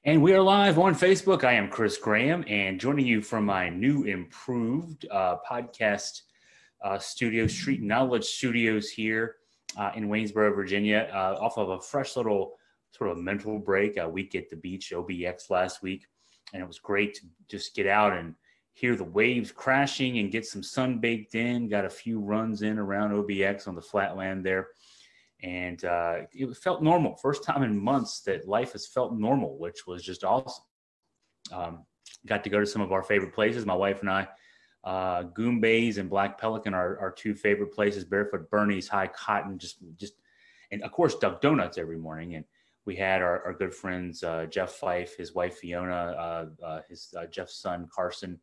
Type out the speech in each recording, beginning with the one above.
And we are live on Facebook. I am Chris Graham, and joining you from my new improved podcast studio, Street Knowledge Studios here in Waynesboro, Virginia, off of a fresh little sort of mental break, a week at the beach, OBX last week. And it was great to just get out and hear the waves crashing and get some sun baked in. Got a few runs in around OBX on the flatland there. And it felt normal. First time in months that life has felt normal, which was just awesome. Got to go to some of our favorite places. My wife and I, Goombays and Black Pelican are our two favorite places. Barefoot Bernie's, High Cotton, and of course, Duck Donuts every morning. And we had our good friends, Jeff Fife, his wife, Fiona, Jeff's son, Carson,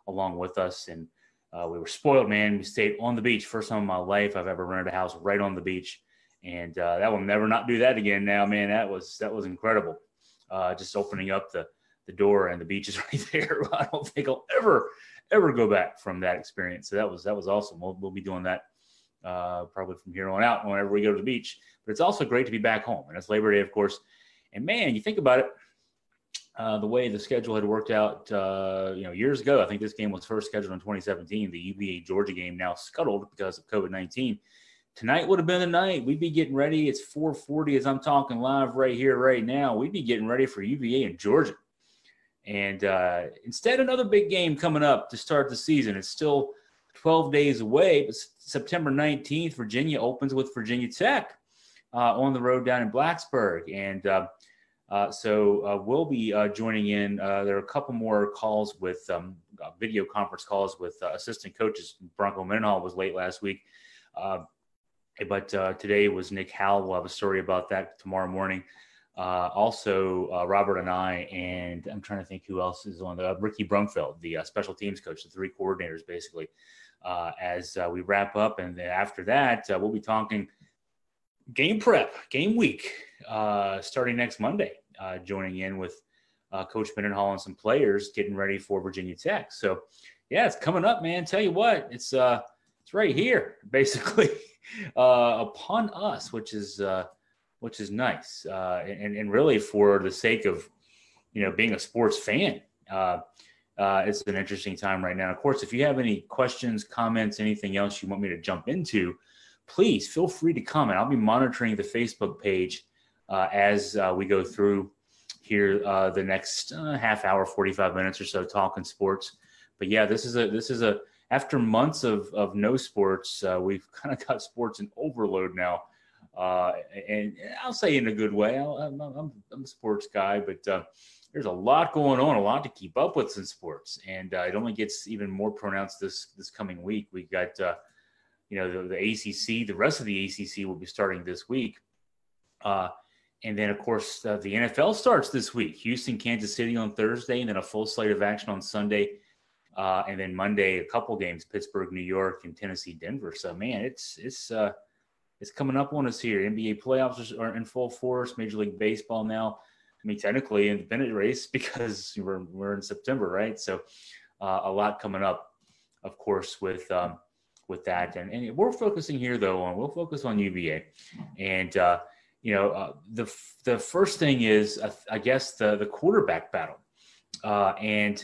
along with us. And we were spoiled, man. We stayed on the beach. First time in my life I've ever rented a house right on the beach. And that will never not do that again now, man. That was incredible. Just opening up the door and the beach is right there. I don't think I'll ever go back from that experience. So that was awesome. We'll be doing that probably from here on out whenever we go to the beach. But it's also great to be back home. And it's Labor Day, of course. And man, you think about it, the way the schedule had worked out, years ago. I think this game was first scheduled in 2017. The UVA Georgia game now scuttled because of COVID-19. Tonight would have been the night. We'd be getting ready. It's 4:40 as I'm talking live right here, right now. We'd be getting ready for UVA in Georgia. And instead, another big game coming up to start the season. It's still 12 days away, but September 19th, Virginia opens with Virginia Tech on the road down in Blacksburg. And so we'll be joining in. There are a couple more calls with video conference calls with assistant coaches. Bronco Mendenhall was late last week. But today was Nick Howell. We'll have a story about that tomorrow morning. Also, Robert and I, and I'm trying to think who else is on the Ricky Brumfeld, the special teams coach, the three coordinators, basically, as we wrap up. And then after that, we'll be talking game prep, game week, starting next Monday, joining in with Coach Mendenhall and some players getting ready for Virginia Tech. So, yeah, it's coming up, man. Tell you what, it's right here, basically. Upon us, which is nice, and really for the sake of being a sports fan, it's an interesting time right now. Of course, if you have any questions, comments, anything else you want me to jump into, please feel free to comment. I'll be monitoring the Facebook page as we go through here the next half hour, 45 minutes or so, talking sports. But yeah, this is a after months of no sports, we've kind of got sports in overload now. And I'll say in a good way. I'm a sports guy, but there's a lot going on, a lot to keep up with in sports. And it only gets even more pronounced this coming week. We got, the ACC, the rest of the ACC will be starting this week. And then, of course, the NFL starts this week. Houston, Kansas City on Thursday, and then a full slate of action on Sunday. And then Monday, a couple games, Pittsburgh, New York, and Tennessee, Denver. So, man, it's coming up on us here. NBA playoffs are in full force. Major League Baseball now. I mean, technically in the pennant race because we're in September, right? So, a lot coming up, of course, with that. And we're focusing here though we'll focus on UVA, and the first thing is I guess the quarterback battle, and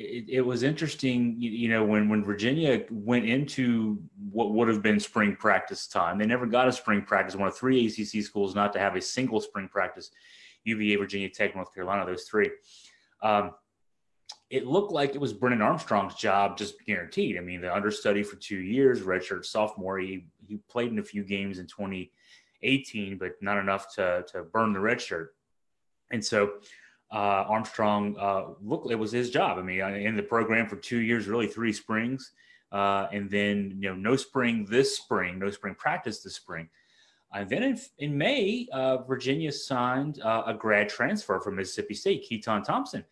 it was interesting, when Virginia went into what would have been spring practice time. They never got a spring practice. One of three ACC schools not to have a single spring practice: UVA, Virginia Tech, North Carolina. Those three. It looked like it was Brennan Armstrong's job, just guaranteed. I mean, the understudy for 2 years, redshirt sophomore. He played in a few games in 2018, but not enough to burn the red shirt. And so Armstrong, it was his job. I mean, in the program for 2 years, really 3 springs. And then, no spring practice this spring. And then in May, Virginia signed a grad transfer from Mississippi State, Keaton Thompson.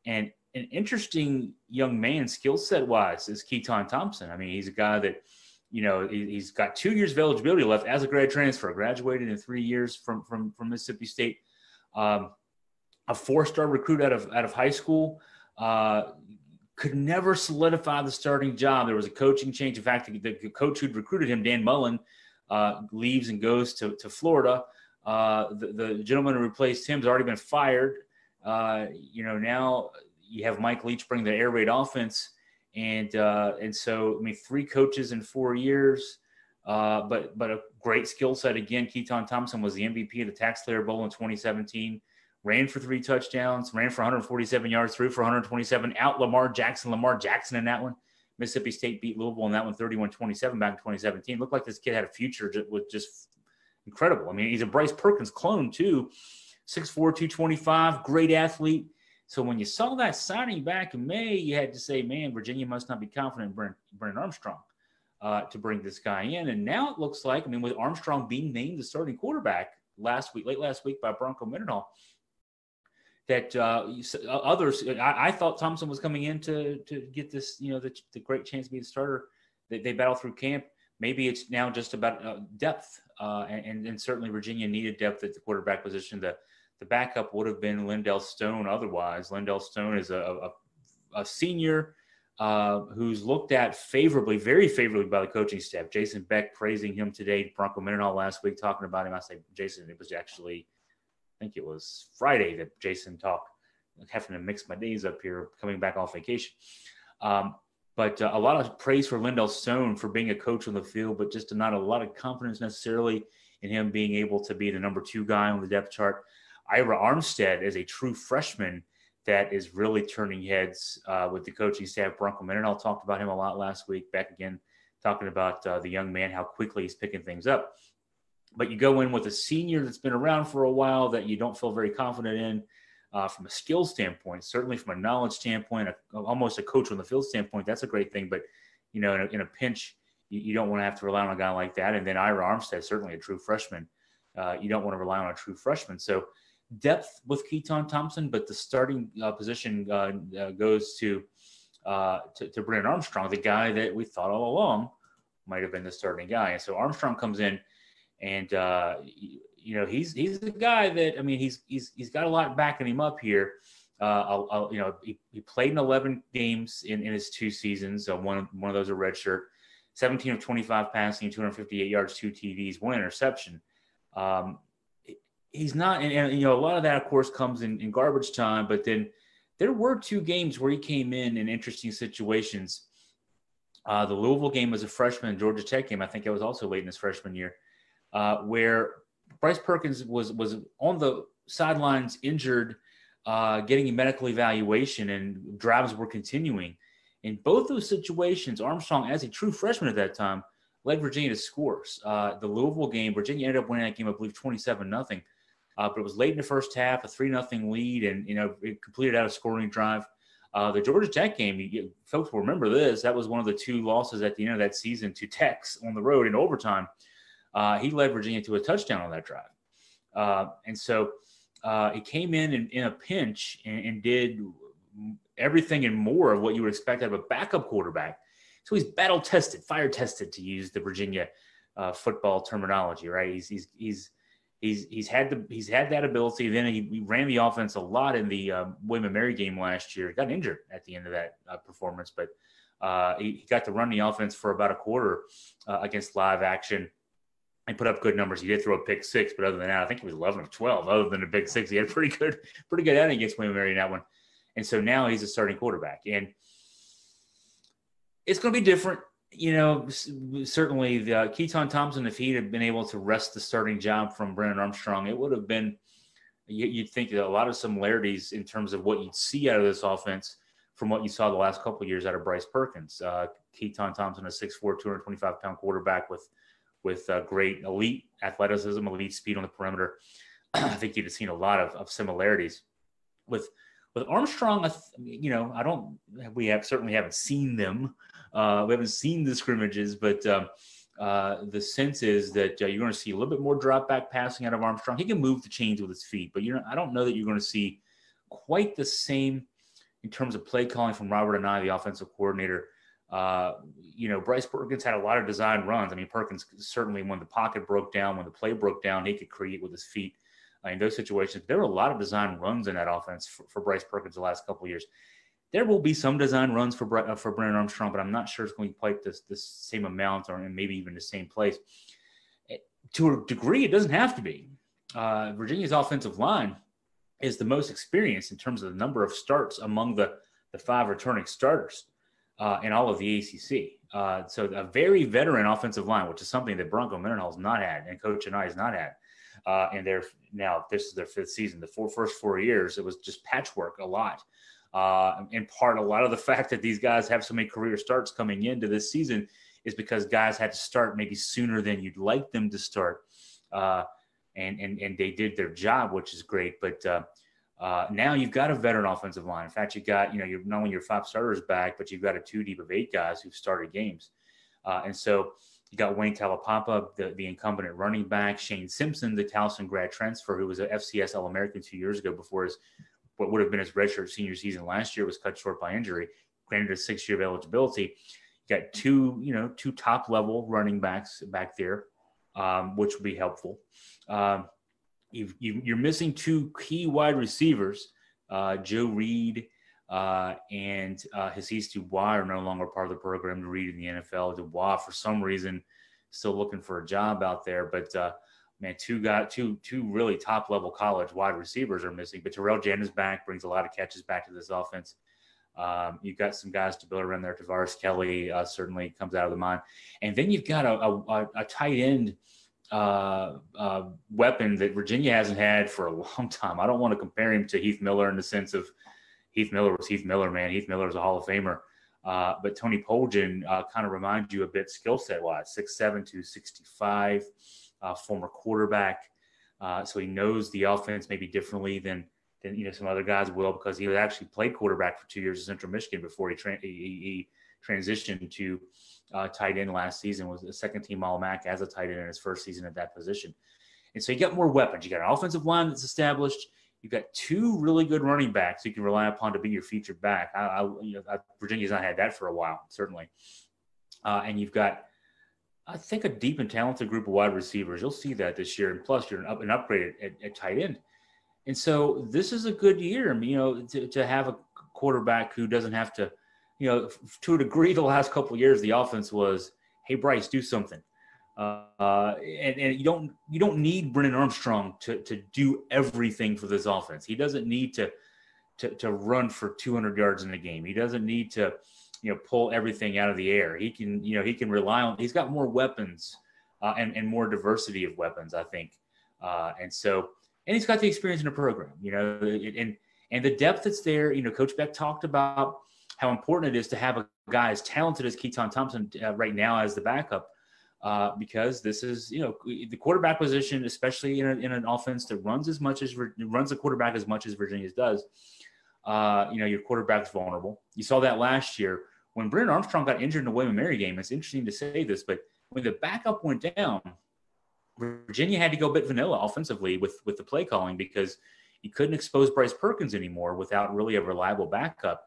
And an interesting young man, skill set wise, is Ketone Thompson. I mean, he's a guy that, he's got 2 years of eligibility left as a grad transfer, graduated in 3 years from Mississippi State. A 4-star recruit out of high school, could never solidify the starting job. There was a coaching change. In fact, the coach who'd recruited him, Dan Mullen, leaves and goes to Florida. The gentleman who replaced him has already been fired. Now you have Mike Leach bring the air raid offense. And so, 3 coaches in 4 years, but a great skill set. Again, Keaton Thompson was the MVP of the Taxslayer Bowl in 2017, ran for 3 touchdowns, ran for 147 yards, threw for 127, out Lamar Jackson in that one. Mississippi State beat Louisville in that one, 31-27 back in 2017. Looked like this kid had a future with just incredible. He's a Bryce Perkins clone too, 6'4", 225, great athlete. So when you saw that signing back in May, you had to say, man, Virginia must not be confident in Brennan Armstrong to bring this guy in. And now it looks like, with Armstrong being named the starting quarterback late last week by Bronco Mendenhall, that others, I thought Thompson was coming in to get this, the great chance to be the starter. They battle through camp. Maybe it's now just about depth, and certainly Virginia needed depth at the quarterback position. The backup would have been Lindell Stone otherwise. Lindell Stone is a senior who's looked at very favorably by the coaching staff. Jason Beck praising him today. Bronco Mendenhall last week talking about him. I say, Jason, it was actually, I think it was Friday that Jason talked. I'm having to mix my days up here, coming back off vacation. But a lot of praise for Lindell Stone for being a coach on the field, but just not a lot of confidence necessarily in him being able to be the number 2 guy on the depth chart. Ira Armstead is a true freshman that is really turning heads with the coaching staff. Bronco Mendenhall talked about him a lot last week. Back again, talking about the young man, how quickly he's picking things up. But you go in with a senior that's been around for a while that you don't feel very confident in from a skill standpoint, certainly from a knowledge standpoint, almost a coach on the field standpoint. That's a great thing. But, in a pinch, you don't want to have to rely on a guy like that. And then Ira Armstead, certainly a true freshman. You don't want to rely on a true freshman. So, depth with Keaton Thompson, but the starting position goes to Brennan Armstrong, the guy that we thought all along might have been the starting guy. And so Armstrong comes in, and he's the guy that he's got a lot backing him up here. He played in 11 games in his 2 seasons. So one of those are redshirt. 17 of 25 passing, 258 yards, 2 TDs, 1 interception. He's not, and a lot of that, of course, comes in garbage time. But then there were 2 games where he came in interesting situations. The Louisville game was a freshman, Georgia Tech game. I think it was also late in his freshman year, where Bryce Perkins was on the sidelines injured, getting a medical evaluation, and drives were continuing. In both those situations, Armstrong, as a true freshman at that time, led Virginia to scores. The Louisville game, Virginia ended up winning that game, I believe, 27-0. But it was late in the first half, a 3-0 lead, and it completed out a scoring drive. The Georgia Tech game, folks will remember this. That was one of the 2 losses at the end of that season to Techs on the road in overtime. He led Virginia to a touchdown on that drive, and so he came in a pinch and did everything and more of what you would expect out of a backup quarterback. So he's battle tested, fire tested, to use the Virginia football terminology, right? He's had that ability. Then he ran the offense a lot in the William & Mary game last year. He got injured at the end of that performance, but he got to run the offense for about a quarter against live action and put up good numbers. He did throw a pick 6, but other than that, I think he was 11 of 12. Other than the big 6, he had pretty good outing against William & Mary in that one. And so now he's a starting quarterback, and it's going to be different. Certainly the Keaton Thompson, if he had been able to wrest the starting job from Brennan Armstrong, it would have been, you'd think that a lot of similarities in terms of what you'd see out of this offense from what you saw the last couple of years out of Bryce Perkins. Keaton Thompson, a 6'4", 225-pound quarterback with great elite athleticism, elite speed on the perimeter. I think you'd have seen a lot of similarities with Armstrong. We certainly haven't seen them. We haven't seen the scrimmages, but the sense is that you're going to see a little bit more drop back passing out of Armstrong. He can move the chains with his feet, but I don't know that you're going to see quite the same in terms of play calling from Robert and the offensive coordinator. Bryce Perkins had a lot of design runs. Perkins certainly, when the pocket broke down, when the play broke down, he could create with his feet. In those situations, there were a lot of design runs in that offense for Bryce Perkins the last couple of years. There will be some design runs for Brennan Armstrong, but I'm not sure it's going to be quite this same amount, or maybe even the same place. To a degree, it doesn't have to be. Virginia's offensive line is the most experienced in terms of the number of starts among the 5 returning starters in all of the ACC. So a very veteran offensive line, which is something that Bronco Mendenhall has not had and Coach Anai has not had. And this is their 5th season. The first 4 years, it was just patchwork a lot. In part, a lot of the fact that these guys have so many career starts coming into this season is because guys had to start maybe sooner than you'd like them to start. And they did their job, which is great. But now you've got a veteran offensive line. In fact, you've got, you're not only your 5 starters back, but you've got a 2 deep of 8 guys who've started games. And so you got Wayne Talapapa, the incumbent at running back, Shane Simpson, the Towson grad transfer, who was an FCS All-American 2 years ago before what would have been his redshirt senior season last year was cut short by injury, granted a 6-year of eligibility. You got 2 top-level running backs back there, which would be helpful. You're missing 2 key wide receivers, Joe Reed and Jesus Dubois are no longer part of the program. Reed in the NFL. Dubois, for some reason, still looking for a job out there. But man, two really top level college wide receivers are missing. But Terrell Jennings back, brings a lot of catches back to this offense. You've got some guys to build around there. Tavares Kelly certainly comes out of the mine, and then you've got a tight end weapon that Virginia hasn't had for a long time. I don't want to compare him to Heath Miller in the sense of Heath Miller was Heath Miller, man. Heath Miller is a Hall of Famer. But Tony Poljan kind of reminds you a bit skill set wise, 6'7", 265, former quarterback. So he knows the offense maybe differently than some other guys will, because he actually played quarterback for 2 years at Central Michigan before he transitioned to tight end last season, was a second-team All-MAC as a tight end in his first season at that position. And so you got more weapons. You got an offensive line that's established. You've got 2 really good running backs you can rely upon to be your featured back. Virginia's not had that for a while, certainly. And you've got, I think, a deep and talented group of wide receivers. You'll see that this year. And plus, you're an upgrade at tight end. And so this is a good year, to have a quarterback who doesn't have to, to a degree, the last couple of years, the offense was, hey, Bryce, do something. And you don't need Brennan Armstrong to do everything for this offense. He doesn't need to run for 200 yards in a game. He doesn't need to, pull everything out of the air. He can rely on, he's got more weapons and more diversity of weapons, I think. And he's got the experience in the program, and the depth that's there. Coach Beck talked about how important it is to have a guy as talented as Keaton Thompson right now as the backup. Because this is, the quarterback position, especially in an offense that runs the quarterback as much as Virginia's does. Your quarterback's vulnerable. You saw that last year when Brennan Armstrong got injured in the William & Mary game. It's interesting to say this, but when the backup went down, Virginia had to go a bit vanilla offensively with the play calling, because you couldn't expose Bryce Perkins anymore without really a reliable backup.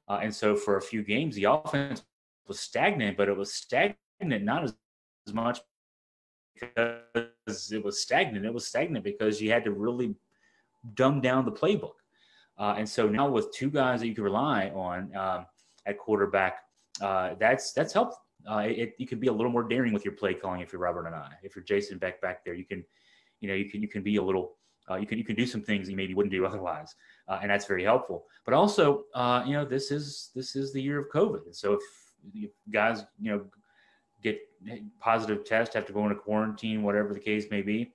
And so for a few games, the offense was stagnant, but it was stagnant not as much because it was stagnant. It was stagnant because you had to really dumb down the playbook. And so now with 2 guys that you can rely on at quarterback, that's helpful. You can be a little more daring with your play calling if you're Robert and I. If you're Jason Beck back there, you can be a little. You can do some things you maybe wouldn't do otherwise, and that's very helpful. But also, this is the year of COVID, and so if guys get positive test, have to go into quarantine, whatever the case may be,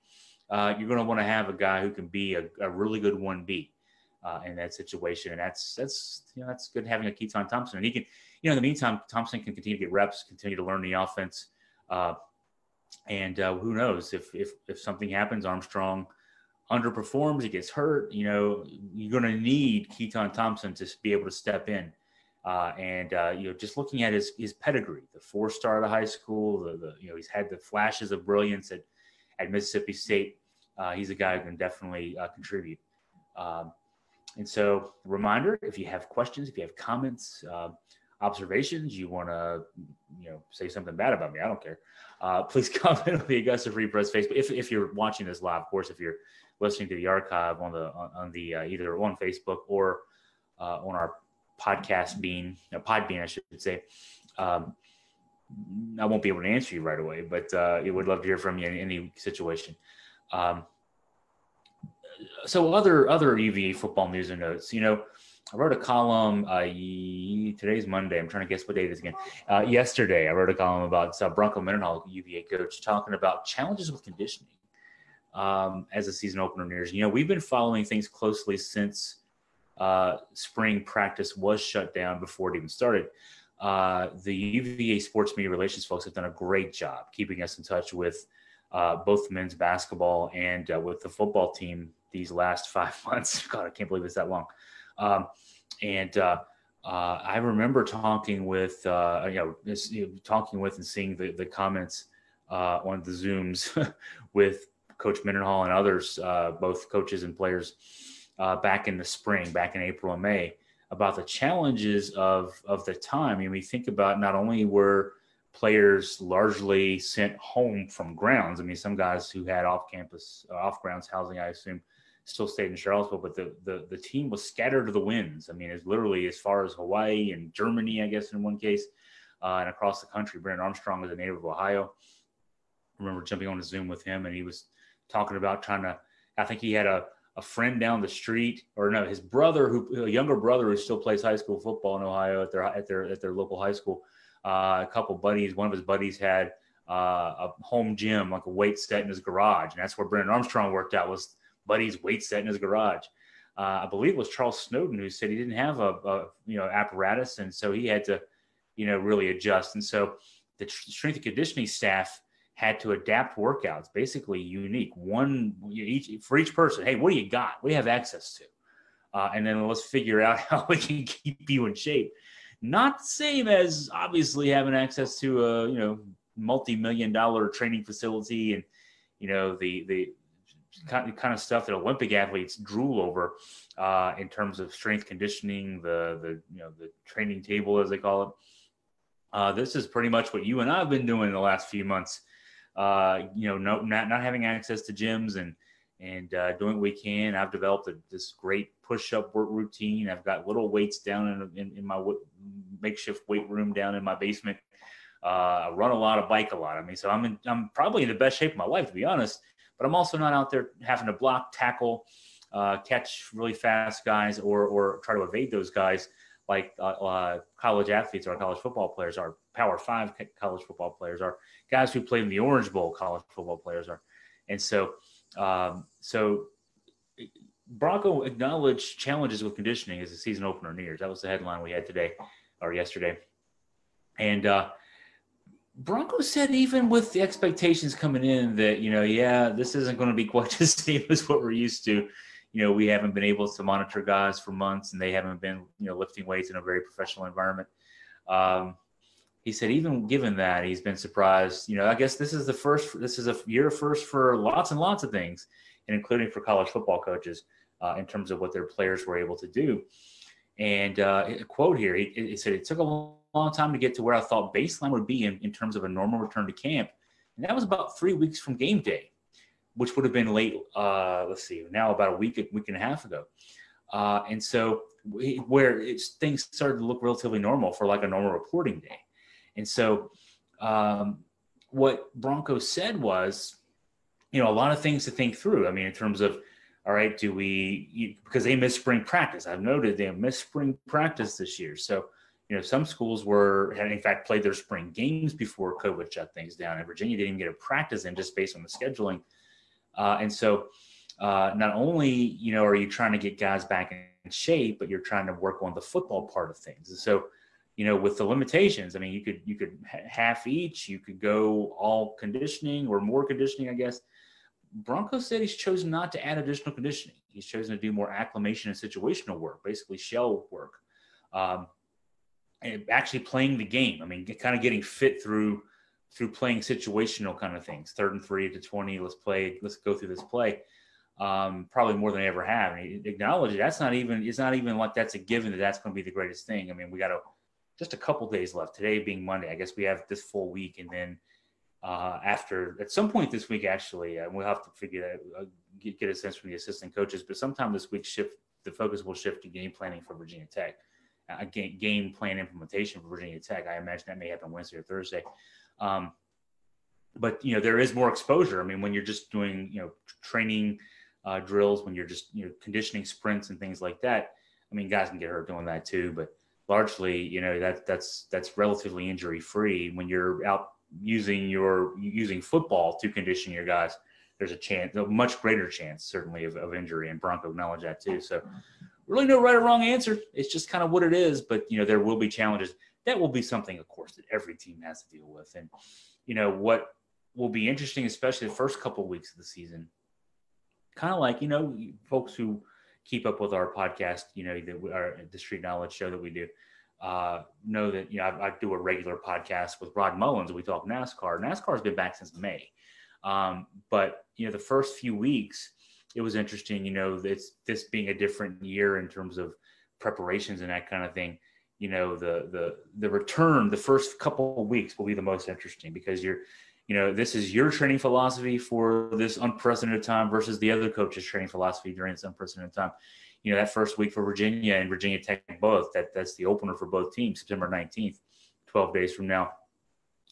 you're going to want to have a guy who can be a really good 1B in that situation, and that's good having a Keaton Thompson, and he can. In the meantime, Thompson can continue to get reps, continue to learn the offense, and who knows if something happens, Armstrong underperforms, he gets hurt. You're going to need Keaton Thompson to be able to step in, just looking at his pedigree, the 4-star of the high school, he's had the flashes of brilliance at Mississippi State. He's a guy who can definitely contribute. And so, reminder: if you have questions, if you have comments, observations, you want to, say something bad about me, I don't care. Please comment on the Augusta Free Press Facebook. If you're watching this live, of course, if you're listening to the archive on the either on Facebook or on our podcast Podbean, I should say. I won't be able to answer you right away, but I would love to hear from you in any situation. So other UVA football news and notes. I wrote a column. Today's Monday. I'm trying to guess what day it is again. Yesterday, I wrote a column about Bronco Mendenhall, UVA coach, talking about challenges with conditioning as the season opener nears. We've been following things closely since spring practice was shut down before it even started. The UVA sports media relations folks have done a great job keeping us in touch with both men's basketball and with the football team these last 5 months. God, I can't believe it's that long. I remember talking with, talking with and seeing the comments on the Zooms with Coach Mendenhall and others, both coaches and players, back in the spring, back in April and May, about the challenges of the time. We think about not only were players largely sent home from grounds. Some guys who had off-campus, off-grounds housing, I assume, still stayed in Charlottesville, but the team was scattered to the winds. It's literally as far as Hawaii and Germany, I guess, in one case, and across the country. Brandon Armstrong is a native of Ohio. I remember jumping on a Zoom with him, and he was talking about I think he had a friend down the street, or no, his brother, a younger brother who still plays high school football in Ohio at their local high school. A couple buddies, one of his buddies had a home gym, like a weight set in his garage, and that's where Brandon Armstrong worked out, was buddy's weight set in his garage. I believe it was Charles Snowden who said he didn't have a apparatus, and so he had to really adjust. And so the strength and conditioning staff had to adapt workouts, basically unique, for each person. Hey, what do you got? What do you have access to? And then let's figure out how we can keep you in shape. Not the same as obviously having access to a multi-million-dollar training facility and the kind of stuff that Olympic athletes drool over in terms of strength conditioning, the training table, as they call it. This is pretty much what you and I have been doing in the last few months. Not having access to gyms and doing what we can. I've developed this great push-up work routine. I've got little weights down in my makeshift weight room down in my basement. I run a lot, bike a lot. So I'm probably in the best shape of my life, to be honest. But I'm also not out there having to block, tackle, catch really fast guys, or try to evade those guys like college athletes or college football players are. Power 5 college football players are. Guys who played in the Orange Bowl, college football players are. And so Bronco acknowledged challenges with conditioning as the season opener nears. That was the headline we had today or yesterday. And Bronco said even with the expectations coming in that, this isn't going to be quite the same as what we're used to. We haven't been able to monitor guys for months, and they haven't been, lifting weights in a very professional environment. He said even given that, he's been surprised. I guess this is a year first for lots and lots of things, and including for college football coaches in terms of what their players were able to do. And a quote here, he said, it took a long time to get to where I thought baseline would be in terms of a normal return to camp. And that was about 3 weeks from game day, which would have been late, now about a week and a half ago. And so things started to look relatively normal for like a normal reporting day. And so what Bronco said was, a lot of things to think through. In terms of, all right, because they missed spring practice. I've noted they missed spring practice this year. So, some schools had in fact played their spring games before COVID shut things down. And Virginia didn't even get a practice in just based on the scheduling. And so not only, are you trying to get guys back in shape, but you're trying to work on the football part of things. And so, with the limitations, you could half each, you could go all conditioning or more conditioning, I guess. Bronco said he's chosen not to add additional conditioning. He's chosen to do more acclimation and situational work, basically shell work, and actually playing the game. Kind of getting fit through playing situational kind of things. 3rd and 3 to 20. Let's go through this play. Probably more than I ever have. And he acknowledged it's not even like that's a given that's going to be the greatest thing. We got just a couple days left. Today being Monday, I guess we have this full week, and then after at some point this week, actually, we'll have to figure that get a sense from the assistant coaches. But sometime this week, the focus will shift to game planning for Virginia Tech. Game plan implementation for Virginia Tech. I imagine that may happen Wednesday or Thursday. But there is more exposure. When you're just doing training drills when you're just conditioning sprints and things like that. I mean, guys can get hurt doing that too, but largely, that's relatively injury free. When you're out using football to condition your guys, there's a much greater chance, certainly, of injury, and Bronco acknowledged that too. So really no right or wrong answer. It's just kind of what it is, but there will be challenges. That will be something, of course, that every team has to deal with. And what will be interesting, especially the first couple of weeks of the season, kind of like folks who keep up with our podcast, the Street Knowledge show that we do, know that I do a regular podcast with Rod Mullins. We talk NASCAR. NASCAR has been back since May, but the first few weeks it was interesting. It's this being a different year in terms of preparations and that kind of thing. The return, the first couple of weeks will be the most interesting because this is your training philosophy for this unprecedented time versus the other coach's training philosophy during this unprecedented time. That first week for Virginia and Virginia Tech both, that's the opener for both teams, September 19th, 12 days from now.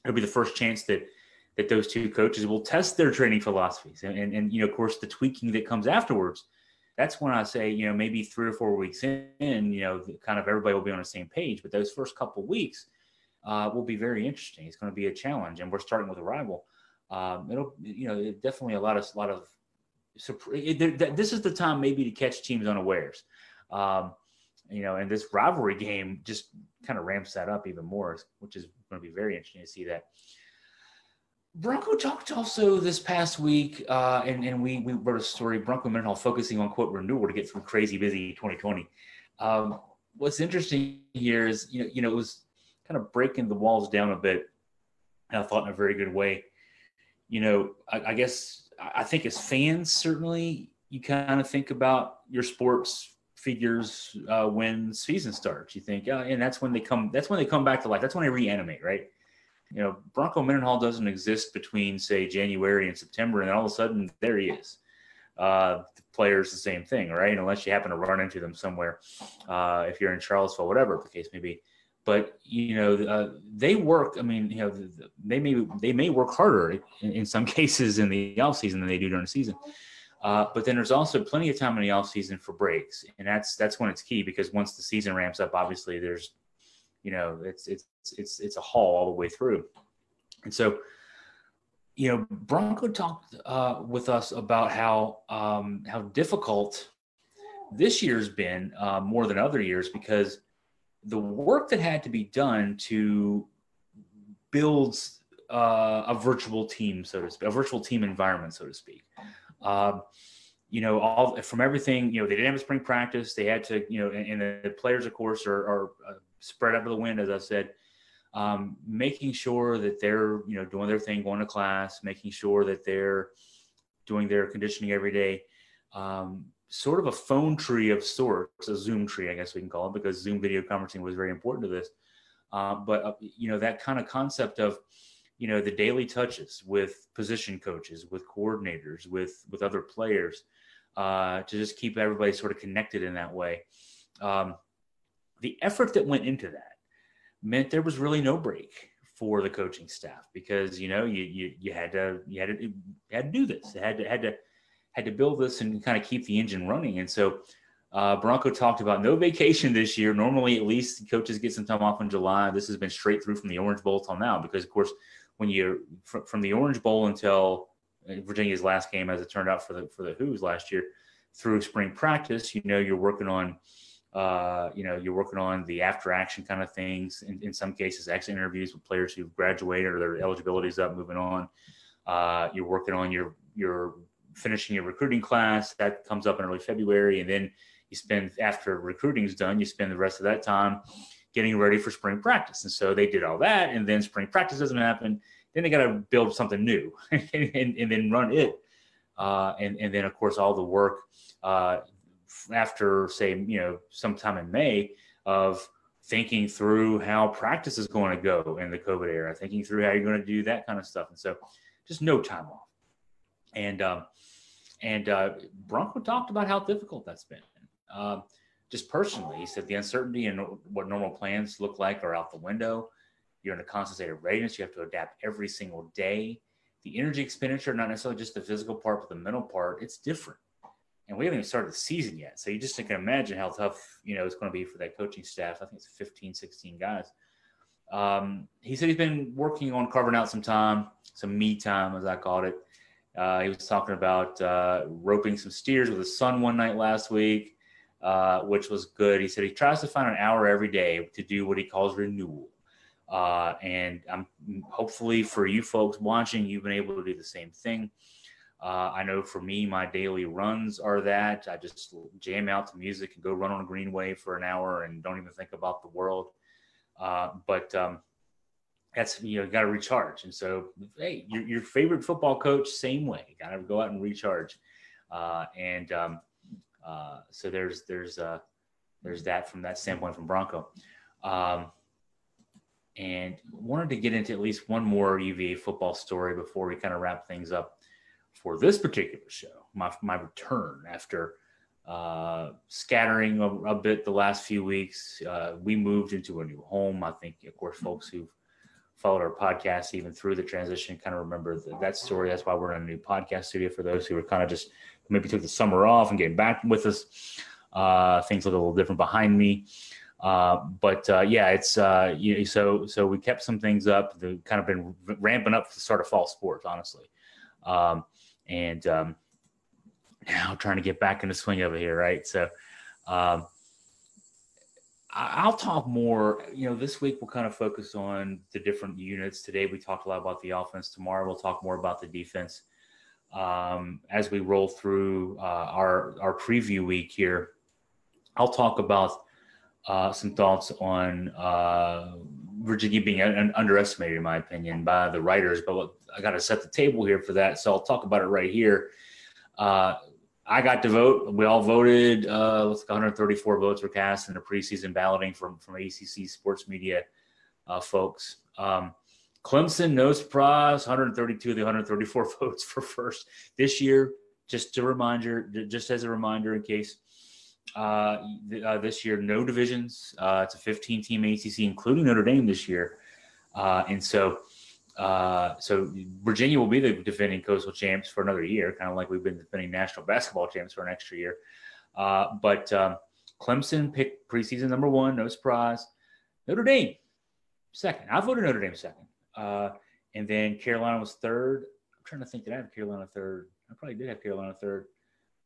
It'll be the first chance that those two coaches will test their training philosophies. And of course, the tweaking that comes afterwards, that's when I say, maybe 3 or 4 weeks in, kind of everybody will be on the same page. But those first couple of weeks will be very interesting. It's going to be a challenge, and we're starting with a rival. It'll, definitely a lot of this is the time maybe to catch teams unawares. And this rivalry game just kind of ramps that up even more, which is going to be very interesting to see that. Bronco talked also this past week, and we wrote a story, Bronco Mendenhall focusing on, quote, renewal to get through crazy busy 2020. What's interesting here is, it was kind of breaking the walls down a bit, and I thought in a very good way. I think as fans, certainly you kind of think about your sports figures when season starts. You think, and that's when they come back to life. That's when they reanimate, right? Bronco Mendenhall doesn't exist between, say, January and September, and then all of a sudden there he is. The players, the same thing, right? Unless you happen to run into them somewhere, if you're in Charlottesville, whatever the case may be. But they work. I mean, they may work harder in some cases in the offseason than they do during the season. But then there's also plenty of time in the offseason for breaks, and that's when it's key, because once the season ramps up, obviously there's it's a haul all the way through. And so, Bronco talked with us about how difficult this year's been more than other years, because the work that had to be done to build a virtual team, so to speak, a virtual team environment, so to speak. All from everything, they didn't have a spring practice. They had to, and the players, of course, are spread out of the wind, as I said, making sure that they're, doing their thing, going to class, making sure that they're doing their conditioning every day. Sort of a phone tree of sorts, a Zoom tree, I guess we can call it, because Zoom video conferencing was very important to this. But that kind of concept of, the daily touches with position coaches, with coordinators, with other players, to just keep everybody sort of connected in that way. The effort that went into that meant there was really no break for the coaching staff, because, you had to do this. They had to build this and kind of keep the engine running. And so Bronco talked about no vacation this year. Normally, at least coaches get some time off in July. This has been straight through from the Orange Bowl till now, because, of course, when you're from the Orange Bowl until Virginia's last game, as it turned out for the Who's last year, through spring practice, you're working on the after action kind of things. In some cases, exit interviews with players who've graduated or their eligibility's up, moving on. You're working on your finishing your recruiting class. That comes up in early February. And then you spend, after recruiting's done, you spend the rest of that time getting ready for spring practice. And so they did all that, and then spring practice doesn't happen. Then they got to build something new and then run it. And then, of course, all the work after, say, sometime in May, of thinking through how practice is going to go in the COVID era, thinking through how you're going to do that kind of stuff. And so just no time off. And Bronco talked about how difficult that's been. Just personally, he said the uncertainty and what normal plans look like are out the window. You're in a constant state of readiness. You have to adapt every single day. The energy expenditure, not necessarily just the physical part, but the mental part, it's different. and we haven't even started the season yet. So you just can imagine how tough, it's going to be for that coaching staff. I think it's 15, 16 guys. He said he's been working on carving out some me time, as I called it. He was talking about roping some steers with his son one night last week, which was good. He said he tries to find an hour every day to do what he calls renewal. And I'm hopefully for you folks watching, you've been able to do the same thing. I know for me, my daily runs are that I just jam out to music and go run on a greenway for an hour and don't even think about the world. But that's, you got to recharge. And so, hey, your favorite football coach, same way, got to go out and recharge. So there's that from that standpoint from Bronco. And wanted to get into at least one more UVA football story before we kind of wrap things up for this particular show. My return after scattering a bit the last few weeks. We moved into a new home. I think, of course, folks who've followed our podcast even through the transition kind of remember that story. That's why we're in a new podcast studio for those who were kind of just maybe took the summer off and getting back with us. Things look a little different behind me. It's so we kept some things up. They've kind of been ramping up to start of fall sports, honestly. Now trying to get back in the swing of it here, right? So I'll talk more. This week we'll kind of focus on the different units. Today we talked a lot about the offense. Tomorrow we'll talk more about the defense. As we roll through our preview week here, I'll talk about some thoughts on Virginia being underestimated, in my opinion, by the writers. But I got to set the table here for that, so I'll talk about it right here. I got to vote. We all voted. 134 votes were cast in the preseason balloting from ACC sports media folks. Clemson, no surprise, 132 of the 134 votes for first this year. Just as a reminder, in case this year, no divisions. It's a 15-team ACC, including Notre Dame this year, So Virginia will be the defending coastal champs for another year, kind of like we've been defending national basketball champs for an extra year. But Clemson picked preseason number 1, no surprise. Notre Dame, second. I voted Notre Dame second. And then Carolina was third. I'm trying to think, did I have Carolina third? I probably did have Carolina third.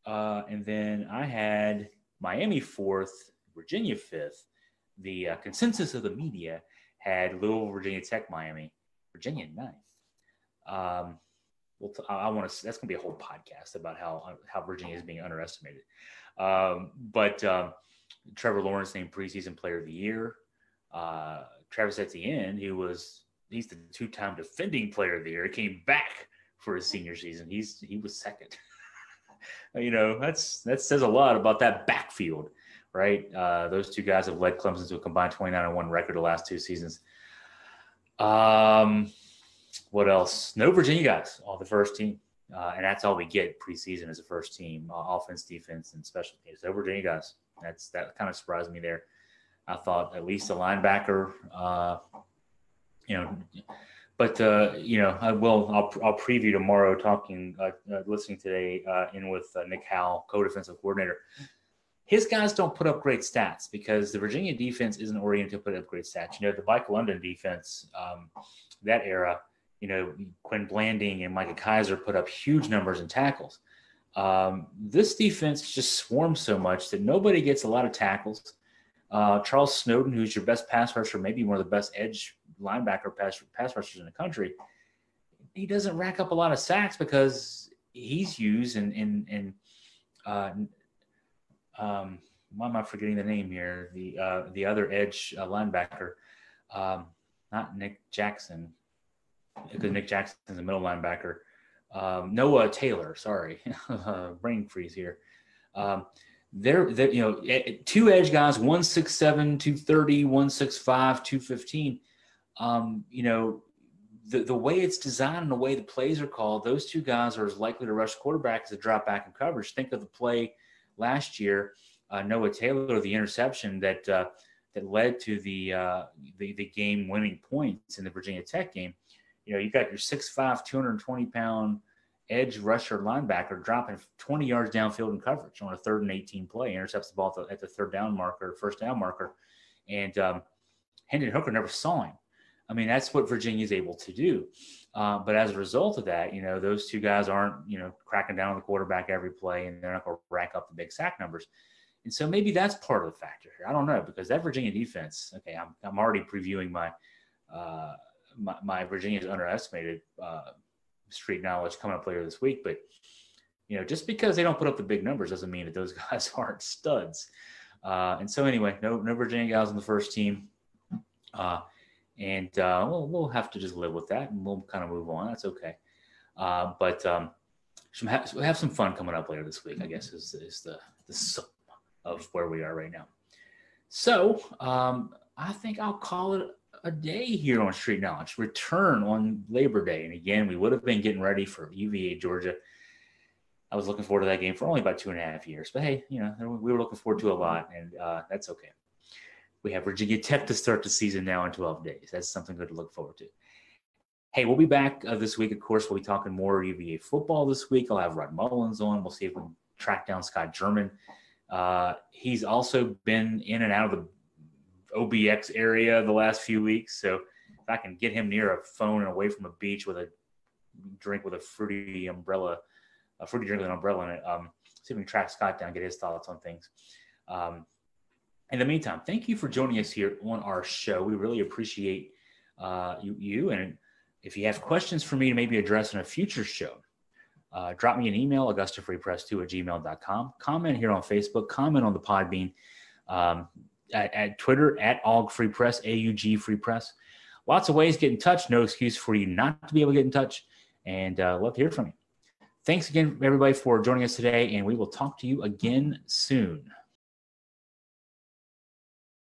And then I had Miami fourth, Virginia fifth. The consensus of the media had Louisville, Virginia Tech, Miami. Virginia ninth. That's going to be a whole podcast about how Virginia is being underestimated. Trevor Lawrence named preseason player of the year. Travis Etienne, he's the 2-time defending player of the year. He came back for his senior season. He was second. That says a lot about that backfield, right? Those two guys have led Clemson to a combined 29-1 record the last 2 seasons. What else? No Virginia guys on the first team. And that's all we get preseason as a first team, offense, defense, and special teams. No Virginia guys. That kind of surprised me there. I thought at least a linebacker, I'll preview tomorrow listening today in with Nick Howell, co-defensive coordinator. His guys don't put up great stats because the Virginia defense isn't oriented to put up great stats. The Mike London defense, that era, Quinn Blanding and Micah Kaiser put up huge numbers in tackles. This defense just swarms so much that nobody gets a lot of tackles. Charles Snowden, who's your best pass rusher, maybe one of the best edge linebacker pass rushers in the country, he doesn't rack up a lot of sacks because he's used why am I forgetting the name here? The other edge linebacker, not Nick Jackson, because Nick Jackson's a middle linebacker. Noah Taylor, sorry, brain freeze here. They're 2 edge guys, 167, 230, 165, 215. The way it's designed and the way the plays are called, those 2 guys are as likely to rush the quarterback as to drop back in coverage. Think of the play last year, Noah Taylor, the interception that led to the game-winning points in the Virginia Tech game. You got your 6'5", 220-pound edge rusher linebacker dropping 20 yards downfield in coverage on a 3rd and 18 play, intercepts the ball at the first down marker. And Hendon Hooker never saw him. I mean, that's what Virginia is able to do. But as a result of that, those two guys aren't, cracking down on the quarterback every play, and they're not going to rack up the big sack numbers. And so maybe that's part of the factor here. I don't know, because that Virginia defense, okay, I'm already previewing my Virginia's underestimated street knowledge coming up later this week. But, just because they don't put up the big numbers doesn't mean that those guys aren't studs. And so anyway, no Virginia guys on the first team. We'll have to just live with that, and we'll kind of move on. That's okay. But we'll have some fun coming up later this week, I guess, is the sum of where we are right now. So I think I'll call it a day here on Street Knowledge. Return on Labor Day. And again, we would have been getting ready for UVA, Georgia. I was looking forward to that game for only about 2.5 years. But, hey, we were looking forward to a lot, and that's okay. We have Virginia Tech to start the season now in 12 days. That's something good to look forward to. Hey, we'll be back this week. Of course, we'll be talking more UVA football this week. I'll have Rod Mullins on. We'll see if we can track down Scott German. He's also been in and out of the OBX area the last few weeks. So if I can get him near a phone and away from a beach with a drink with a fruity drink with an umbrella in it, see if we can track Scott down, get his thoughts on things. In the meantime, thank you for joining us here on our show. We really appreciate you. And if you have questions for me to maybe address in a future show, drop me an email, augustafreepress2@gmail.com. Comment here on Facebook. Comment on the Podbean. At Twitter, @AugFreePress, AUG Free Press. Lots of ways to get in touch. No excuse for you not to be able to get in touch. And love to hear from you. Thanks again, everybody, for joining us today. And we will talk to you again soon.